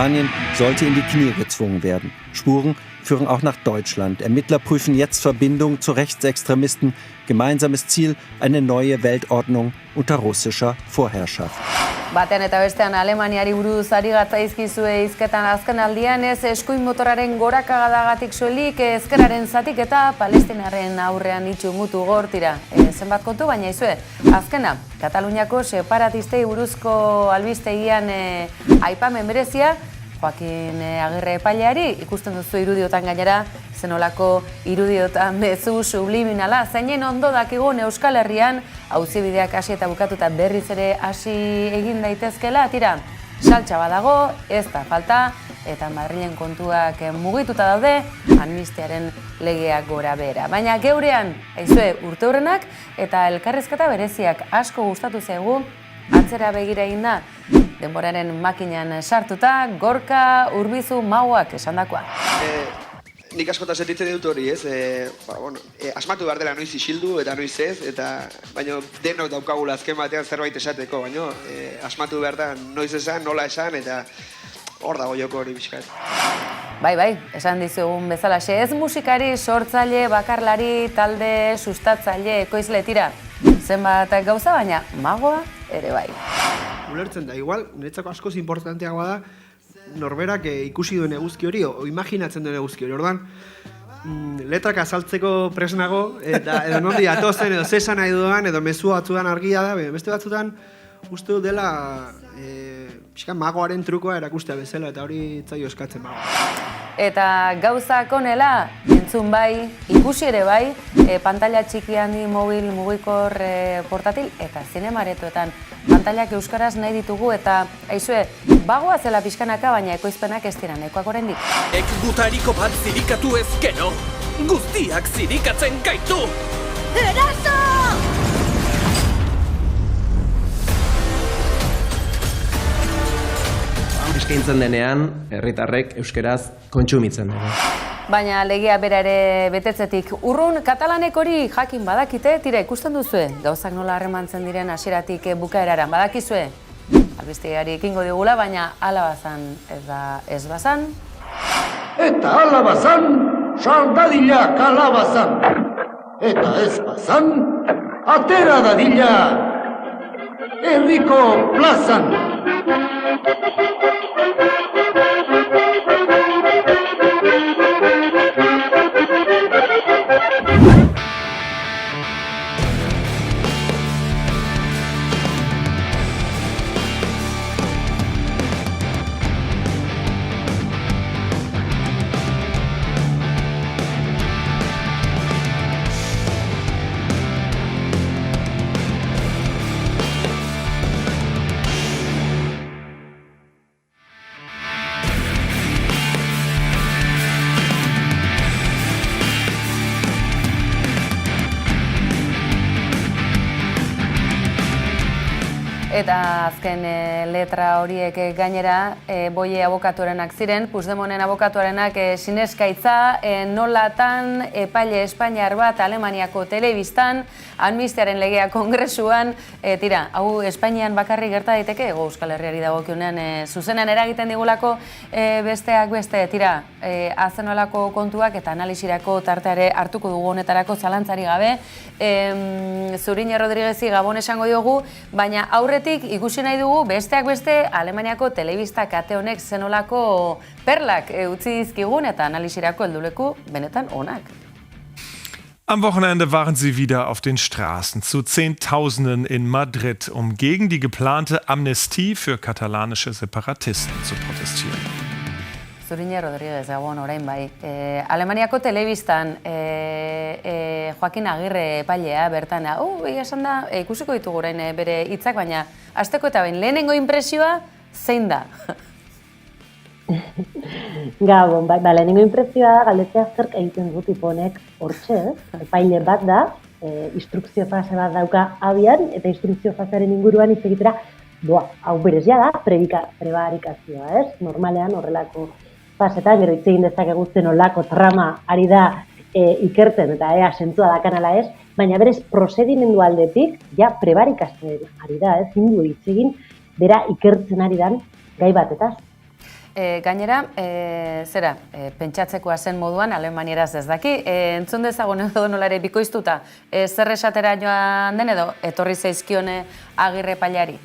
Spanien sollte in die Knie gezwungen werden. Spuren führen auch nach Deutschland. Ermittler prüfen jetzt Verbindungen zu Rechtsextremisten. Gemeinsames Ziel, eine neue Weltordnung unter russischer Vorherrschaft. Batean eta bestean Alemaniari buruz ari gatzaizkizue hizketan azken aldian ez eskuin motorraren gorakadagatik soilik ezkerraren zatik eta Palestinaren aurrean itxu mutu gortira. Zenbat kontu baina izue, azkena, Kataluniako separatistei buruzko albistegian aipamen berezia, Joakin Agirre epaileari ikusten duzu irudiotan gainera, zenolako irudiotan mezu subliminala, zeinen ondo dakigun Euskal Herrian, auzibideak hasi eta bukatuta berriz ere hasi egin daitezkela, tira, saltsa badago, ez da falta, eta Madrilen kontuak mugituta daude, amnistiaren legeak gora behera. Baina geurean, aizue, urteurrenak eta elkarrizketa bereziak asko gustatu zaigu, atzera begira egin da, denboraren makinan sartuta, Gorka Urbizu Mauak esandakoa. Nik askotan sentitzen dut hori, ez? Asmatu behar dela noiz isildu eta noiz ez, baina denok daukagula azken batean zerbait esateko, baina asmatu behar da noiz esan, nola esan, eta hor dago joko hori bizkat. Bai, esan dizugun bezalaxe, ez musikari, sortzaile, bakarlari, talde, sustatzaile, ekoizle tira. Zenbat gauza, baina magoa ere bai. Ulertzen da, igual, niretzako askoz importanteagoa da, norberak ikusi duen eguzki hori, o imaginatzen duen eguzki hori. Orduan, letrak azaltzeko presnago, eta edo nondi atozen, edo zesan nahi dudan, edo mezua batzudan argia da, beste batzutan uste dut dela magoaren trukoa erakustea bezala, eta hori zaio eskatzen magoa. Eta gauzak honela, entzun bai, ikusi ere bai, pantalla txiki handi, mobil, mugikor, portatil, eta zinemaretoetan pantailak euskaraz nahi ditugu, eta aizue, bagoa zela pixkanaka, baina ekoizpenak ez dira nahikoak oraindik. Ek gutariko bat zirikatu ezkero, guztiak zirikatzen gaitu! Eraso! Eskaintzen denean, herritarrek euskeraz kontsumitzen dugu. Baina legia bera ere betetzetik urrun, katalanek hori jakin badakite, tira ikusten duzue, gauzak nola harremantzen diren hasieratik bukaeraran badakizue. Albistegiari ekingo digula, baina hala bazan ez da ez bazan. Eta hala bazan, saldadila kalabazan. Eta ez bazan, atera dadila herriko plazan. Eta azken letra horiek gainera, Boie abokatuarenak ziren, Puigdemonten abokatuarenak sineskaitza, nolatan epaile Espainiar bat Alemaniako telebistan, amnistiaren legea kongresuan, tira, hau Espainian bakarri gerta daiteke, Euskal Herriari dagokionean zuzenean eragiten digulako besteak beste, tira, azenolako kontuak eta analisirako tarteare hartuko dugu honetarako zalantzari gabe, Zuriñe Rodriguezi Gabon esango diogu, baina aurretik ikusi nahi dugu besteak beste Alemaniako telebista kate honek zenolako perlak utzi dizkigun eta analisirako helduleku benetan onak. Am Wochenende waren sie wieder auf den Straßen zu Zehntausenden in Madrid, um gegen die geplante Amnestie für katalanische Separatisten zu protestieren. Zuriñe Rodriguez, gabon orain bai. Alemaniako telebistan Joakin Agirre epailea bertan, esan da, ikusiko ditugu orain bere hitzak, baina hasteko eta behin lehenengo inpresioa zein da? Gabon, bai, lehenengo impresioa da galdetzea zerk egiten du tipo honek hortxe, epaile bat da, instrukzio fase bat dauka abian, eta instrukzio fasearen inguruan hitz egitera, hau berezia da, prebarikazioa, ez? Normalean horrelako fasetan, gero hitz egin dezakegu zenolako trama ari da ikertzen eta ea sentzua dakanala ez, baina berez prozedimendu aldetik, ja prebarikatzen ari da, ez? Hindu hitz egin, bera ikertzen ari dan gai batetaz. Gainera, pentsatzekoa zen moduan, alemanieraz ez daki, entzun dezagun edo nola ere bikoiztuta, zer esatera joan den edo etorri zaizkione Agirre epaileari?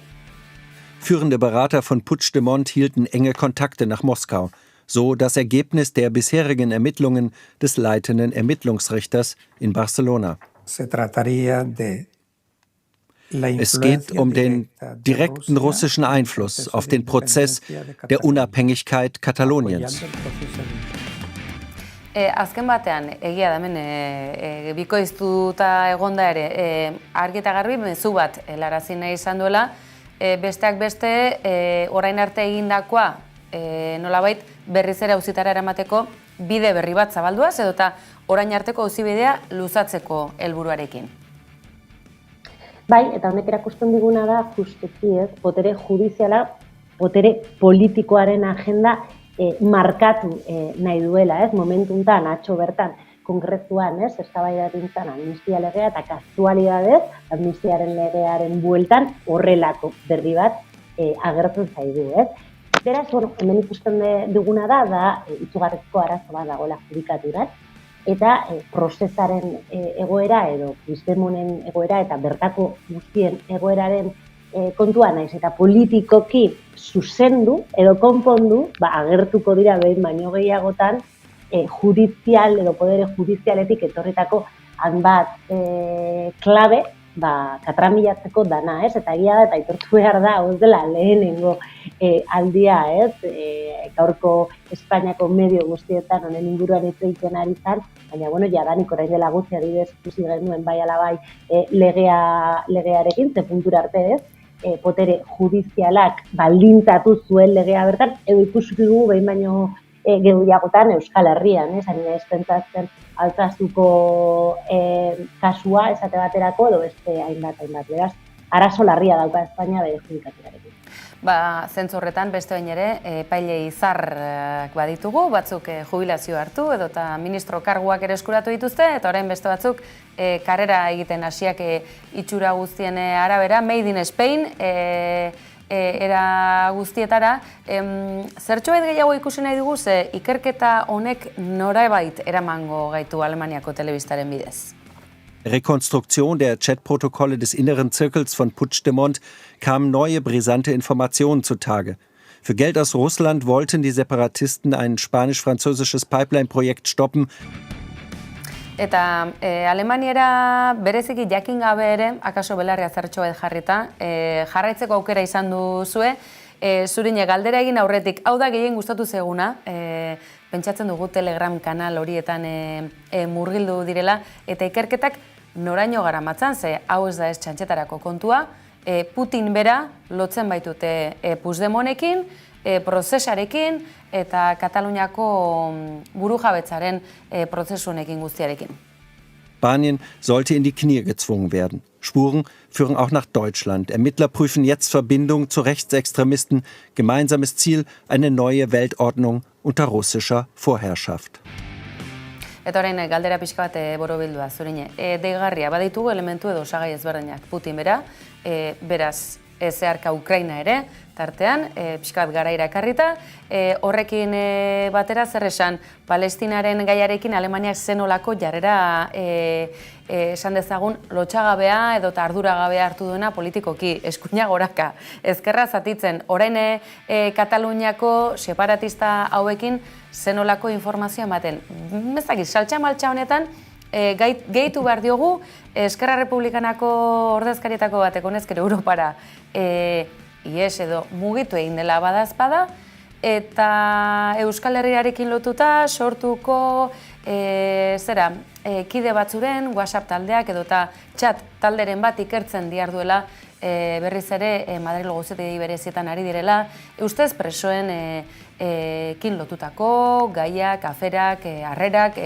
Führende Berater von Puigdemont hielten enge Kontakte nach Moskau, so das Ergebnis der bisherigen Ermittlungen des leitenden Ermittlungsrichters in Barcelona. Es geht um den direkten russischen Einfluss auf den Prozess der Unabhängigkeit Kataloniens. Azken batean, egia da hemen bikoiztuta egonda ere, argi eta garbi mezu bat helarazi nahi izan duela, besteak beste orain arte egindakoa nolabait berriz ere auzitara eramateko bide berri bat zabalduaz edota orain arteko auzibidea luzatzeko helburuarekin. Bai, eta honek erakusten diguna da justuki botere judiziala, botere politikoaren agenda markatu nahi duela, momentu untan, atxo bertan, konkretuan, eztabaidatzen amnistia legea eta kasualidadez amnistiaren legearen bueltan horrelako berri bat agertzen zaigu, Beraz, hemen ikusten duguna da itzugarrizko arazo bat dagoela judikaturan, eta prozesaren egoera edo Puigdemonten egoera eta bertako guztien egoeraren kontua naiz eta politikoki zuzendu edo konpondu, agertuko dira behin baino gehiagotan judizial edo podere judizialetik etorritako hanbat klabe katramilatzeko dana, eta egia da, eta aitortu behar da, hau dela lehenengo aldia, gaurko Espainiako medio guztietan honen inguruan hitz egiten ari zan, baina, jadanik orain dela gutxi adibidez ikusi genuen bai ala bai legearekin, ze puntura arte potere judizialak baldintzatu zuen legea bertan, edo ikusi dugu behin baino gehiagotan Euskal Herrian, anina ezpentsatzen Altsasuko kasua esate baterako edo beste hainbat, beraz, arazo larria dauka Espainia bere judikaturarekin. Zentzu horretan beste bain ere, epaile izarrak baditugu, batzuk jubilazio hartu edota ministro karguak ere eskuratu dituzte, eta orain beste batzuk karrera egiten hasiak itxura guztien arabera, Made in Spain, era guztietara. Zertxoait gehiago ikusi nahi dugu, ze ikerketa honek norabait eramango gaitu Alemaniako telebistaren bidez? Rekonstruktion der Chatprotokolle des inneren Zirkels von Puigdemont kamen neue brisante Informationen zutage. Für Geld aus Russland wollten die Separatisten ein spanisch-französisches Pipeline-Projekt stoppen. Eta Alemaniera bereziki jakin gabe ere, akaso belarria zertxoet jarrita, jarraitzeko aukera izan duzue, zurine galdera egin aurretik, hau da gehien gustatu zeguna, pentsatzen dugu Telegram kanal horietan murgildu direla, eta ikerketak noraino garamatzan, ze hau ez da ez txantxetarako kontua, Putin bera lotzen baitute Puigdemontekin, prozesarekin eta Kataluniako burujabetzaren prozesunekin guztiarekin. Spanien sollte in die Knie gezwungen werden. Spuren führen auch nach Deutschland. Ermittler prüfen jetzt Verbindung zu Rechtsextremisten. Gemeinsames Ziel, eine neue Weltordnung unter russischer Vorherrschaft. Eta orain galdera pixka bat borobildua, zurine. Deigarria baditugu elementu edo osagai ezberdinak. Putin bera, beraz zeharka Ukraina ere, tartean, pixka bat garaira ekarrita. Horrekin batera zer esan, Palestinaren gaiarekin Alemaniak zenolako jarrera esan dezagun lotxagabea edo arduragabea hartu duena politikoki, eskuina goraka. Ezkerra zatitzen, orain Kataluniako separatista hauekin zenolako informazioa ematen. Bezakit, saltxa-maltxa honetan, gehitu behar diogu, Eskerra Republikanako ordezkarietako bateko nezkero Europara ies edo mugitu egin dela badazpada, eta Euskal Herriarekin lotuta sortuko kide batzuren WhatsApp taldeak edota chat talderen bat ikertzen diharduela berriz ere Madrilo Gauzetegi berezietan ari direla, ustez presoen kin lotutako gaiak, aferak, harrerak,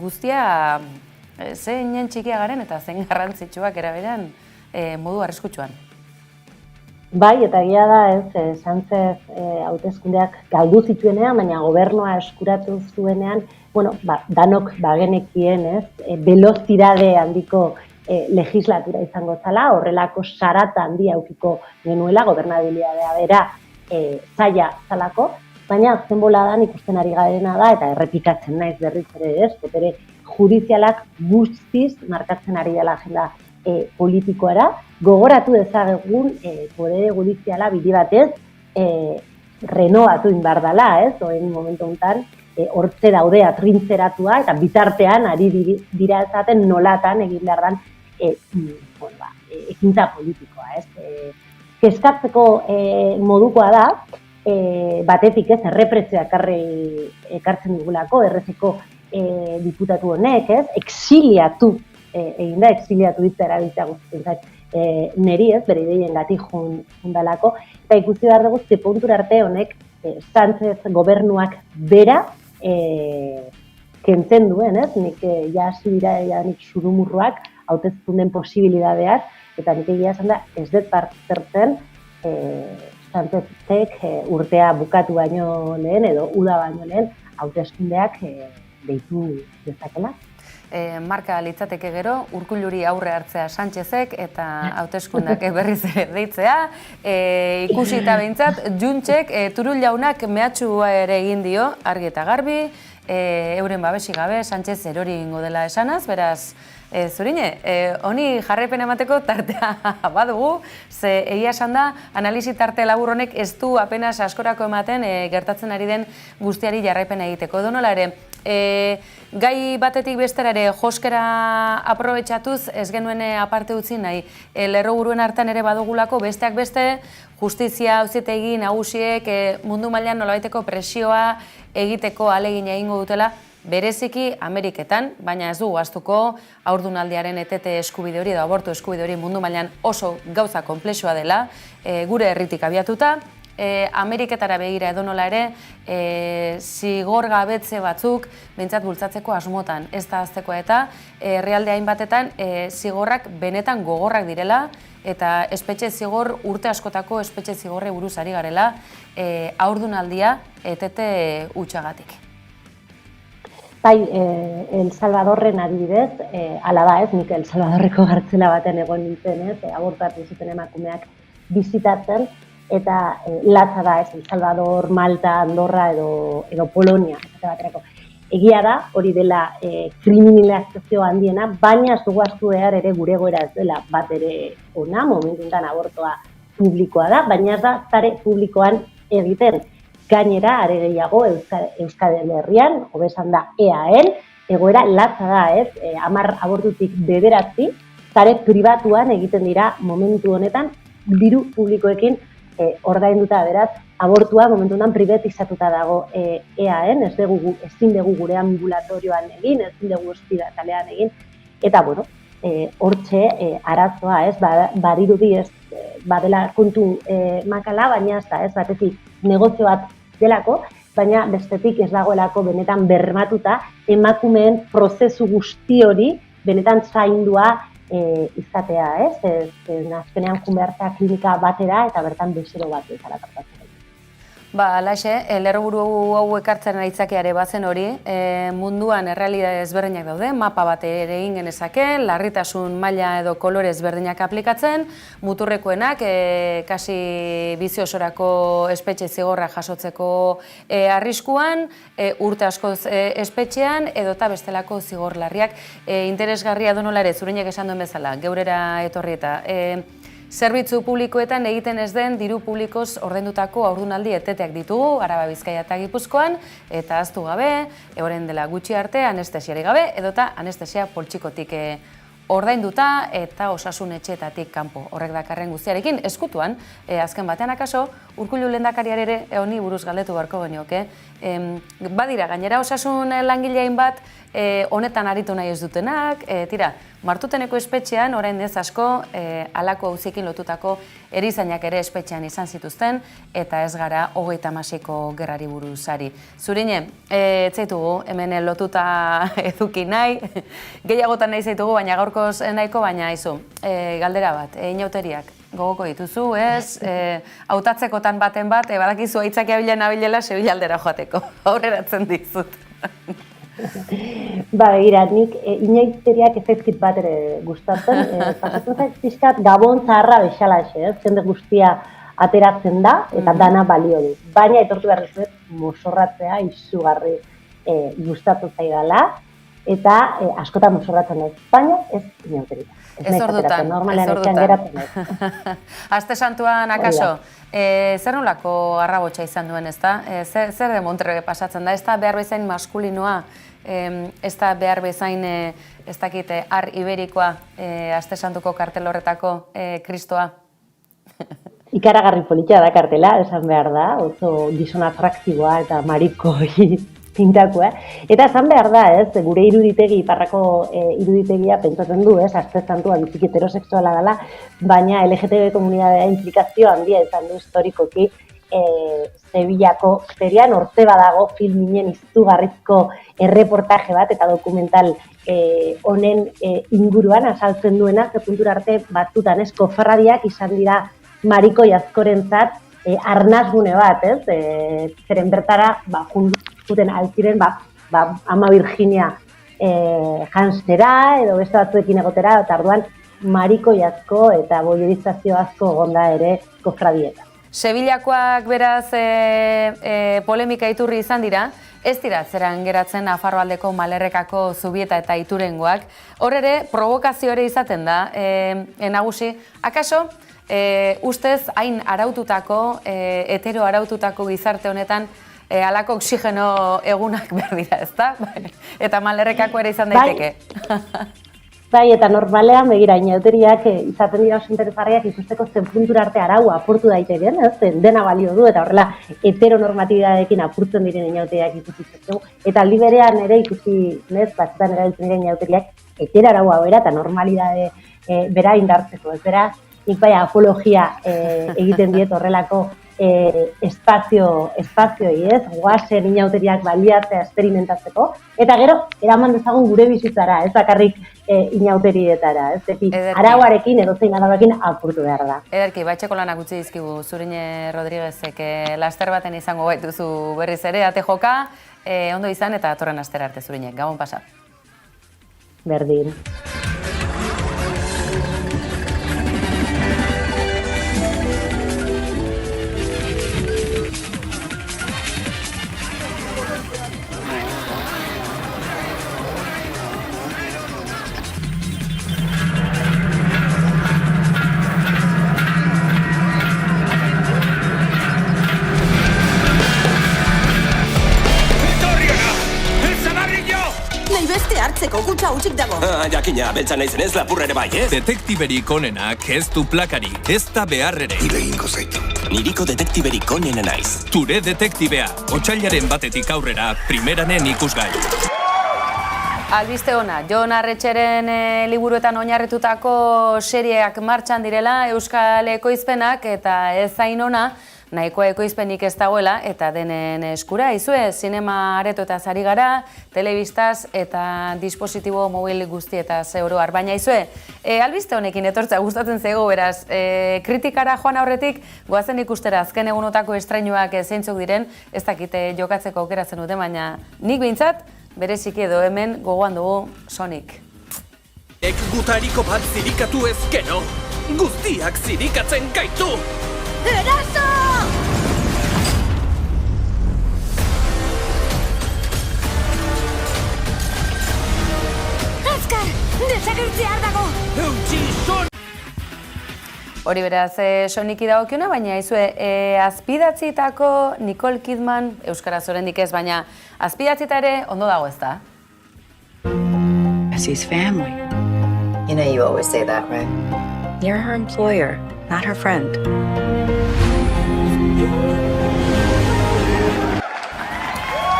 guztia zeinen txikia garen eta zein garrantzitsuak eraberean modu arriskutsuan. Bai, eta egia da, Sánchez hauteskundeak galdu zituenean, baina gobernua eskuratu zuenean, danok bagenekien, velozidade handiko legislatura izango zala, horrelako sarata handia aukiko genuela, gobernabilidadea bera zaila zalako, baina azken boladan ikusten ari garena da, eta errepikatzen naiz berriz ere, botere judizialak guztiz markatzen ari dela agenda politikoara, gogoratu dezagun botere judiziala bide batez renovatu inbar dela, oen momentu honetan, hortze daude atrintzeratua, eta bitartean ari dira ezaten nolatan egin behar dan ekintza politikoa, Kezkatzeko modukoa da, batetik errepresioa ekartzen dugulako, errezeko diputatu honek, exiliatu, egin da, exiliatu ditza erabiltzea guztien neri, bere ideien gati jundalako, eta ikusi behar dugu, ze puntura arte honek, Sánchez gobernuak bera, kentzen duen, nik hasi dira nik surumurruak, hautezkunden posibilidadeak, eta nik egia esan da, ez dut partzertzen, Sánchezek urtea bukatu baino lehen, edo uda baino lehen, hautezkundeak deitu dezakela. Marka litzateke gero, Urkulluri aurre hartzea Sánchezek eta hauteskundak berriz ere deitzea. Ikusita behintzat, Juntzek Turull jaunak mehatxua ere egin dio, argi eta garbi, euren babesik gabe Sánchez erori ingo dela esanaz, beraz, Zurine, honi jarraipen emateko tartea badugu, ze egia esan da, analisi tarte labur honek ez du apenas askorako ematen gertatzen ari den guztiari jarraipen egiteko. Edo nola ere, gai batetik bestera ere joskera aprobetxatuz ez genuen aparte utzi nahi. Lerroburuen hartan ere badugulako besteak beste, justizia auzitegi nagusiek mundu mailan nolabaiteko presioa egiteko ahalegin egingo dutela, bereziki Ameriketan, baina ez dugu ahaztuko haurdunaldiaren etete eskubide hori edo abortu eskubide hori mundu mailan oso gauza konplexua dela, gure herritik abiatuta. Ameriketara begira edonola ere, zigor gabetze batzuk behintzat bultzatzeko asmotan. Ez da aztekoa eta herrialde hainbatetan zigorrak benetan gogorrak direla eta espetxe zigor urte askotako espetxe zigorre buruz ari garela haurdunaldia etete hutsagatik. Bai, El Salvadorren adibidez, ala da nik El Salvadorreko gartzela baten egon nintzen, abortatu zuten emakumeak bizitatzen, eta latza da El Salvador, Malta, Andorra edo Polonia. Egia da, hori dela kriminalizazio handiena, baina ez dugu ahaztu behar ere gure egoera ez dela bat ere ona, momentuntan abortoa publikoa da, baina ez da sare publikoan egiten. Gainera, are gehiago, Euskal Herrian, hobesan da EAen, egoera latza da, 10 abortutik 9, sare pribatuan egiten dira momentu honetan, diru publikoekin ordainduta, beraz, abortua momentu honetan privatizatuta dago EAen, ezin dugu gure ambulatorioan egin, ezin dugu ospitalean egin, eta, bueno, hortxe arazoa, badirudi ez, badela kontu makala, baina ez da, batetik negozio bat delako, baina bestetik ez dagoelako benetan bermatuta emakumeen prozesu guzti hori benetan zaindua izatea, azkenean jun behartzea klinika batera eta bertan bezero bat ezara tartatzen. Laxe, lerroburu hau ekartzen aitzakeare bazen hori, munduan errealidade ezberdinak daude, mapa bat ere egin genezake, larritasun maila edo kolore ezberdinak aplikatzen, muturrekoenak kasi bizi osorako espetxe zigorra jasotzeko arriskuan, urte askoz espetxean edota bestelako zigor larriak. Interesgarria donola ere, Zurinek esan duen bezala, geurera etorri eta zerbitzu publikoetan egiten ez den diru publikoz ordaindutako haurdunaldi eteteak ditugu, Araba, Bizkaia eta Gipuzkoan, eta ahaztu gabe, orain dela gutxi arte anestesiari gabe, edota anestesia poltsikotik ordainduta eta osasun etxeetatik kanpo. Horrek dakarren guztiarekin eskutuan, azken batean akaso, Urkullu lehendakariari ere honi buruz galdetu beharko genioke. Badira, gainera osasun langileain bat honetan aritu nahi ez dutenak, tira, Martuteneko espetxean, orain ez asko, halako auziekin lotutako erizainak ere espetxean izan zituzten, eta ez gara 36ko gerrari buruzari. Zurine, ez zaitugu hemen lotuta eduki nahi, gehiagotan nahi zaitugu, baina gaurkoz nahiko, baina izu, galdera bat, inauteriak, gogoko dituzu, ez? Hautatzekotan baten bat, badakizu aitzakia abilela Sevillaldera joateko, aurreratzen dizut. Begira, nik inauteriak ez zaizkit bat ere gustatzen, pasatzen zait pixkat gabon zaharra bexalaxe, jende guztia ateratzen da eta dana balio du. Baina etortu behar dizuet, mosorratzea izugarri gustatu zaidala, eta askotan mosorratzen ez, baina ez inauteria. Ez ordutan, normalean etxean geratzen ez. Aste Santuan, akaso, zer nolako arrabotsa izan duen, ezta? Zer de Monterrey pasatzen da? Ez da behar bezain maskulinoa, ez da behar bezain, ez dakit, ar iberikoa, Aste Santuko kartel horretako kristoa? Ikaragarri politia da kartela, esan behar da, oso gizon atraktiboa eta marikoi pintakoa. Eta esan behar da, gure iruditegi, iparrako iruditegia pentsatzen du, Aste Santua biziki heterosexuala dela, baina LGTB komunitatea implikazio handia izan du historikoki Sevillako ferian, hortze badago filminen izugarrizko erreportaje bat eta dokumental honen inguruan azaltzen duena, ze puntura arte batzutan koferradiak izan dira marikoi askorentzat arnazgune bat, zeren bertara juten altziren Ama Virginia janztera edo beste batzuekin egotera, eta orduan marikoi asko eta boierizazio asko egonda ere kofradietan. Sevillakoak beraz polemika iturri izan dira, ez dira zeran geratzen Nafarroaldeko Malerrekako Zubieta eta Iturengoak. Hor ere, provokazio ere izaten da, nagusi, akaso, ustez hain araututako, hetero araututako gizarte honetan, halako oxigeno egunak behar dira, ezta? Eta Malerrekako ere izan daiteke. Bai, eta normalean, begira, inauteriak izaten dira oso interesgarriak ikusteko zen puntura arte araua apurtu daiteken, dena balio du, eta horrela heteronormatibidadekin apurtzen diren inauteriak ikusitzeko. Eta aldi berean ere ikusi, batzutan erabiltzen diren inauteriak hetero araua bera eta normalidade bera indartzeko. Ez bera, nik bai apologia egiten diet horrelako espazioei, goazen inauteriak baliatzea esperimentatzeko, eta gero, eraman dezagun gure bizitzara, ez bakarrik inauterietara, arauarekin edo zein arauarekin apurtu behar da. Ederki, baitxeko lanak utzi dizkigu Zurine Rodriguezek laster baten izango baituzu berriz ere, ate joka, ondo izan eta atorren astera arte Zurinek, gabon pasa. Berdin. Kutsa hutsik dago. Jakina, beltza naizen ez lapurrere bai, ez? Detektiberik onenak ez du plakarik, ez da beharrere. Hile egingo zaitu. Niriko detektiberik onena naiz. Ture detektibea, otsailaren batetik aurrera, primeranen ikusgai. Albiste ona, Jon Arretxeren liburuetan oinarritutako serieak martxan direla, Euskal Ekoizpenak eta ez zain ona, nahikoa ekoizpenik ez dagoela eta denen eskura, izue, zinema areto eta zari gara, telebistaz eta dispositibo mobil guztietaz oroar. Baina izue, albiste honekin etortza gustatzen zego beraz, kritikara joan aurretik, goazen ikustera azken egunotako estrainuak zeintzuk diren, ez dakite jokatzeko aukeratzen dute, baina nik behintzat, bereziki edo hemen gogoan dugu Sonic. Ek gutariko bat zirikatu ezkero, guztiak zirikatzen gaitu! Eraso! Azkar, desagertzea dago! Eutxi son! Hori beraz, Sonicki dagokiona, baina izue, azpidatzitako Nicole Kidman, euskaraz oraindik ez, baina azpidatzita ere ondo dago ez da? She's family. You know you always say that, right? You're her employer, not her friend.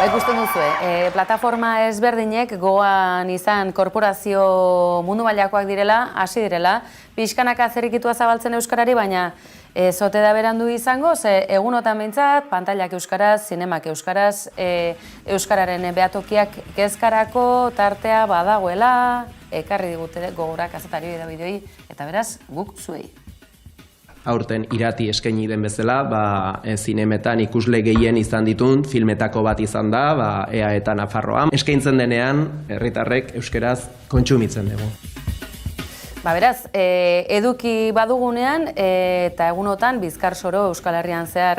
Ikusten duzue, plataforma ezberdinek gogoan izan korporazio mundu mailakoak direla, hasi direla, pixkanaka zerrikitua zabaltzen euskarari, baina zote da berandu izango, ze egunotan behintzat, pantailak euskaraz, zinemak euskaraz, euskararen behatokiak kezkarako tartea badagoela, ekarri digute gogora kazetari da bideoi, eta beraz, guk zuei. Aurten irati eskaini den bezala, zinemetan ikusle gehien izan ditun filmetako bat izan da, EA eta Nafarroan. Eskaintzen denean, herritarrek euskeraz kontsumitzen dugu. Beraz, eduki badugunean eta egunotan Bizkar Soro Euskal Herrian zehar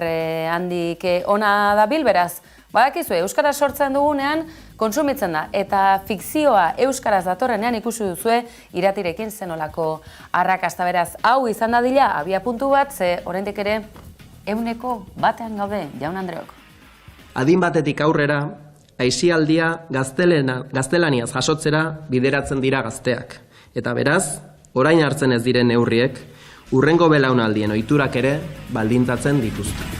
handik ona dabil, beraz, badakizue, euskaraz sortzen dugunean kontsumitzen da, eta fikzioa euskaraz datorrenean ikusi duzue iratirekin zenolako arrakasta, beraz, hau izan dadila abia puntu bat, ze oraindik ere 100% gaude, Jaun Andreok. Adin batetik aurrera, aisialdia gaztelaniaz jasotzera bideratzen dira gazteak. Eta beraz, orain hartzen ez diren neurriek, hurrengo belaunaldien ohiturak ere baldintzatzen dituzte.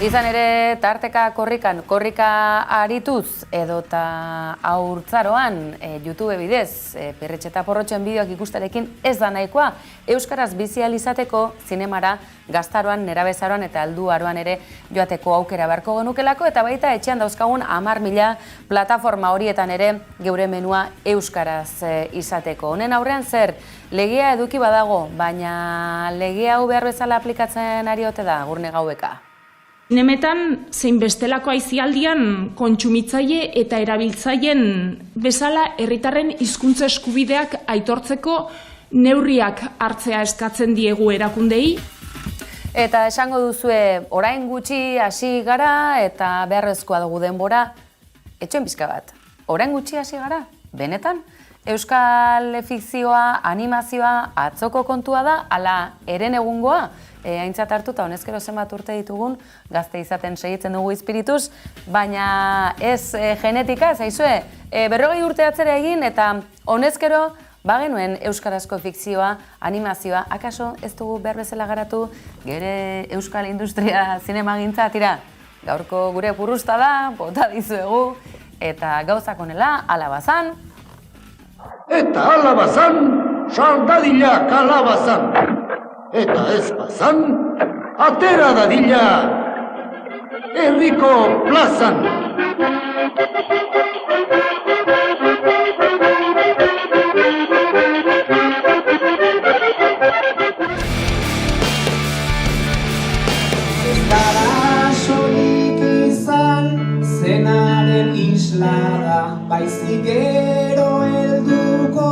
Izan ere, tarteka korrika arituz edota haurtzaroan YouTube bidez, Perretxe eta Porrotxen bideoak ikustarekin ez da nahikoa, euskaraz bizi ahal izateko zinemara gaztaroan, nerabezaroan eta helduaroan ere joateko aukera beharko genukelako, eta baita etxean dauzkagun 10.000 plataforma horietan ere geure menua euskaraz izateko. Honen aurrean zer, legea eduki badago, baina legea hau behar bezala aplikatzen ari ote da, Gurne Gaueka? Zinemetan, zein bestelako aisialdian kontsumitzaile eta erabiltzaileen bezala herritarren hizkuntza eskubideak aitortzeko neurriak hartzea eskatzen diegu erakundei. Eta esango duzue, orain gutxi hasi gara eta beharrezkoa dugu denbora, etxoen pizka bat. Orain gutxi hasi gara, benetan? Euskal fikzioa, animazioa, atzoko kontua da, ala eren egungoa? Aintzat hartu eta honezkero zenbat urte ditugun, gazte izaten segitzen dugu ispirituz, baina ez genetika, zaizue, 40 urte atzera egin eta honezkero bagenuen euskarazko fikzioa, animazioa, akaso ez dugu behar bezala garatu, gere euskal industria zinemagintza, tira, gaurko gure purrusta da, bota dizuegu, eta gauzak honela, alabazan. Eta alabazan, saldadila kalabazan. Eta ez bazan, atera dadila herriko plazan. Ez gara soilik izan zenaren islada, baizik gero helduko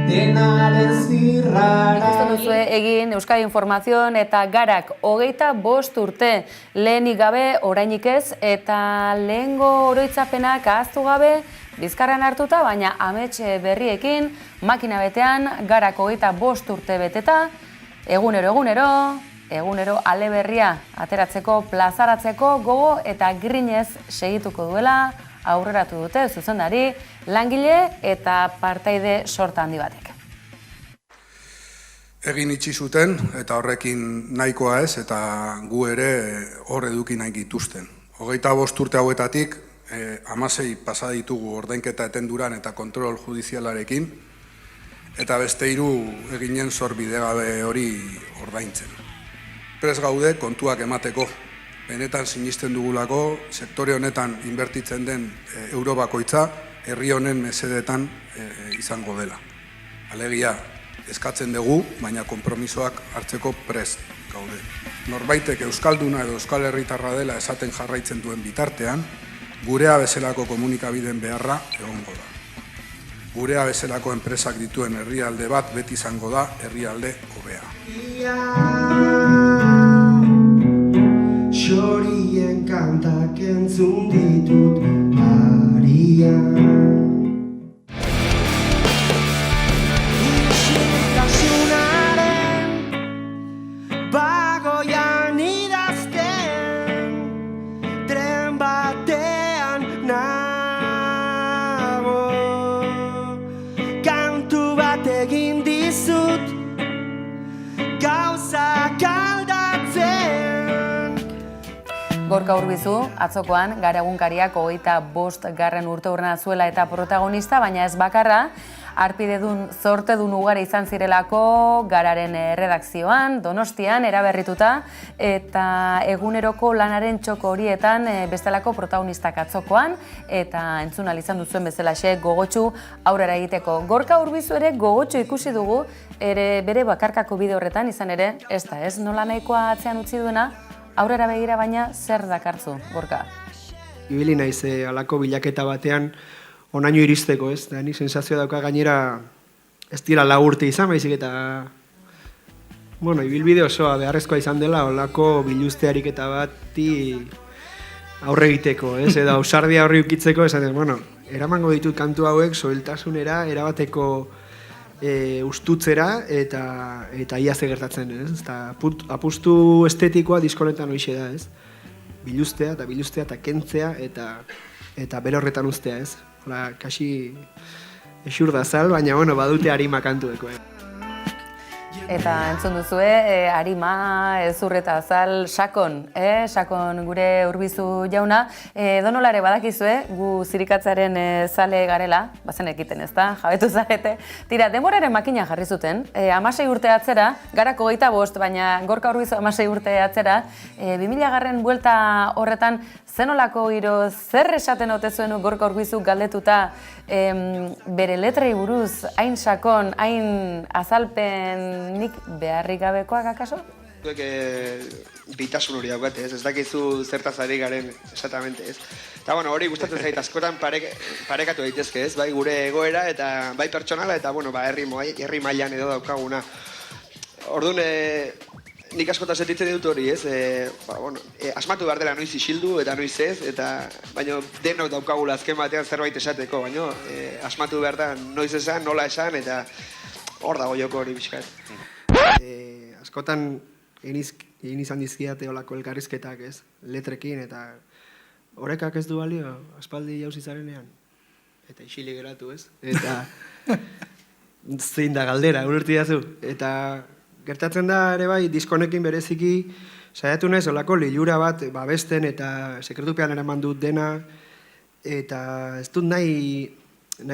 denaren zirrara. Ikusten duzue egin Euskadi Informazion eta Garak 25 urte lehenik gabe orainik ez, eta lehengo oroitzapenak ahaztu gabe bizkarran hartuta, baina amets berriekin, makina betean, Garak 25 urte beteta, egunero ale berria ateratzeko, plazaratzeko gogo eta grinez segituko duela aurreratu dute zuzendari, langile eta partaide sorta handi batek. Egin itxi zuten eta horrekin nahikoa ez, eta gu ere hor eduki nahi gituzten. 25 urte hauetatik, 16 pasa ditugu ordainketa etenduran eta kontrol judizialarekin, eta beste 3 eginen zor bidegabe hori ordaintzen. Prest gaude kontuak emateko, benetan sinisten dugulako, sektore honetan inbertitzen den euro bakoitza, herri honen mesedetan izango dela. Alegia, eskatzen dugu, baina konpromisoak hartzeko prest gaude. Norbaitek euskalduna edo euskal herritarra dela esaten jarraitzen duen bitartean, gurea bezalako komunikabideen beharra egongo da. Gurea bezalako enpresak dituen herrialde bat beti izango da herrialde hobea. Xorien kantak entzun ditut arian. Bagoian idazten, tren batean nago. Kantu bat egin dizut, gauzak aldatzen. Gorka Urbizu, atzokoan, Gara egunkariak 25. urteurrena zuela eta protagonista, baina ez bakarra, arpidedun zortedun ugari izan zirelako Gararen redakzioan, Donostian, eraberrituta, eta eguneroko lanaren txoko horietan bestelako protagonistak atzokoan, eta entzun izan duzuen bezalaxe gogotsu aurrera egiteko. Gorka Urbizu ere gogotsu ikusi dugu, bere bakarkako bide horretan, izan ere, ez da, ez nola nahikoa atzean utzi duena, aurrera begira baina zer dakartzu, Gorka? Ibili naiz halako bilaketa batean, onaino iristeko, ez? Da, ni sensazioa dauka gainera ez dira 4 urte izan, baizik eta ibilbide osoa beharrezkoa izan dela olako biluzte ariketa bati aurre egiteko, ez? Edo ausardia horri ukitzeko, esan eramango ditut kantu hauek soiltasunera, erabateko ustutzera eta ia ze gertatzen, ez? Eta apustu estetikoa diskonetan hoixe da, ez? Biluztea eta kentzea eta bere horretan uztea, ez? Hola, kasi esur da zal, baina badute arima kantueko, Eta entzun duzue, arima, zur eta azal, sakon, sakon gure Urbizu jauna. Donolare badakizue, gu zirikatzaren zale garela, bazen ekiten ez da, jabetu zarete. Tira, denboraren makina jarri zuten, 16 urte atzera, Garako 25, baina Gorka Urbizu 16 urte atzera, 2000 buelta horretan, zenolako giro, zer esaten ote zuen Gorka Urbizu galdetuta bere letrei buruz, hain sakon, hain azalpenik beharrik gabekoak akaso? Zuek bitasun hori daukate, ez dakizu zertaz ari garen esatamente, ez. Eta hori gustatzen zait askotan parekatu daitezke, ez, bai gure egoera eta bai pertsonala eta herri mailan edo daukaguna. Orduan, nik askotan sentitzen dut hori, ez, asmatu behar dela noiz isildu eta noiz ez, baina denok daukagula azken batean zerbait esateko, baina asmatu behar da noiz esan, nola esan, eta hor dago joko hori bizkat. Askotan egin izan dizkiate olako elkarrizketak, ez, letrekin, eta horrekak ez du balio, aspaldi jauzi zarenean, eta isilik geratu, ez, eta zein da galdera, ulertu dazu, eta gertatzen da ere bai, diskonekin bereziki, saiatu naiz olako lilura bat babesten eta sekretupean eraman dut dena, eta ez dut nahi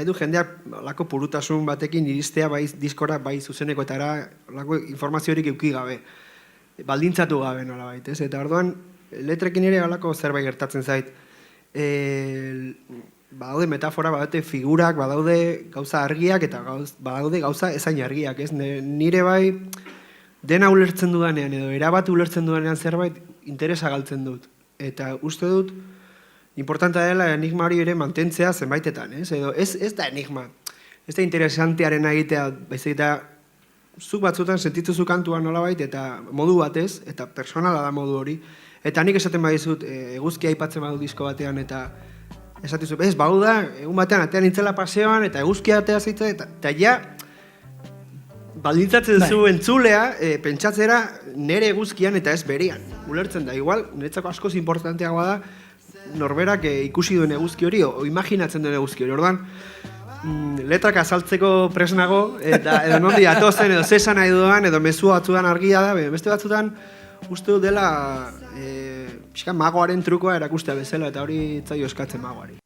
du jendeak olako purutasun batekin iristea bai diskora, bai zuzenekotara, olako informaziorik euki gabe, baldintzatu gabe nola bait, ez? Eta orduan, letrekin ere olako zerbait gertatzen zait. Badaude metafora, badaude figurak, badaude gauza argiak eta badaude gauza ezain argiak, ez? Nire bai dena ulertzen dudanean edo erabat ulertzen dudanean zerbait interesa galtzen dut. Eta uste dut, importantea dela enigma hori ere mantentzea zenbaitetan, ez? Edo ez da enigma, ez da interesantearen egitea, baizik eta zuk batzutan sentituzu kantuan nolabait eta modu batez, eta personala da modu hori. Eta nik esaten badizut, eguzkia aipatzen badu disko batean eta esatizu, ez, bau da, egun batean atean nintzela paseoan eta eguzkia atea zitzen, eta ja, baldintzatzen zu entzulea, pentsatzera nere eguzkian eta ez berean. Ulertzen da, igual, niretzako askoz importanteagoa da, norberak ikusi duen eguzki hori, o imaginatzen duen eguzki hori. Orduan, letrak azaltzeko presnago, eta edo nondi atozen, edo zesan nahi dudan, edo mezua batzudan argia da, beste batzutan uste dut dela magoaren trukoa erakustea bezala, eta hori etzaio eskatzen magoari.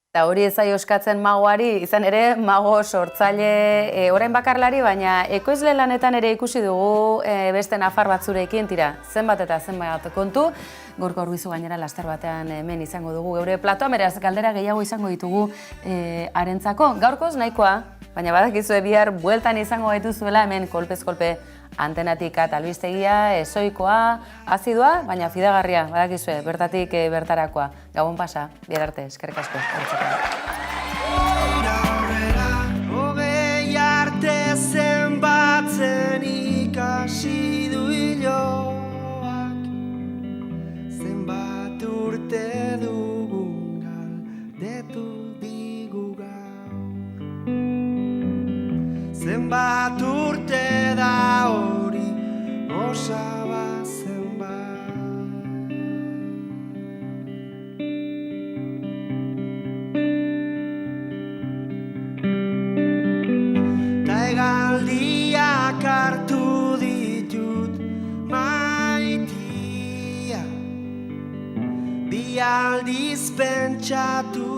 Eta hori etzaio eskatzen magoari, izan ere mago sortzaile orain bakarlari, baina ekoizle lanetan ere ikusi dugu beste nafar batzurekin, tira, zenbat eta zenbat kontu, Gorka Urbizu gainera laster batean hemen izango dugu geure platoa, beraz galdera gehiago izango ditugu harentzako. Gaurkoz nahikoa, baina badakizue bihar bueltan izango gaituzuela hemen kolpez kolpe antenatik albistegia, ezoikoa, azidoa, baina fidagarria, badakizue, bertatik bertarakoa. Gabon pasa, bihar arte, eskerrik asko. Hogei arte zenbatzen ikasi du hiloak, zenbat urte dugun galdetu digu gaur. Zenbat urte da hori osaba zenbat. Ta hegaldiak hartu ditut maitia, bi aldiz pentsatu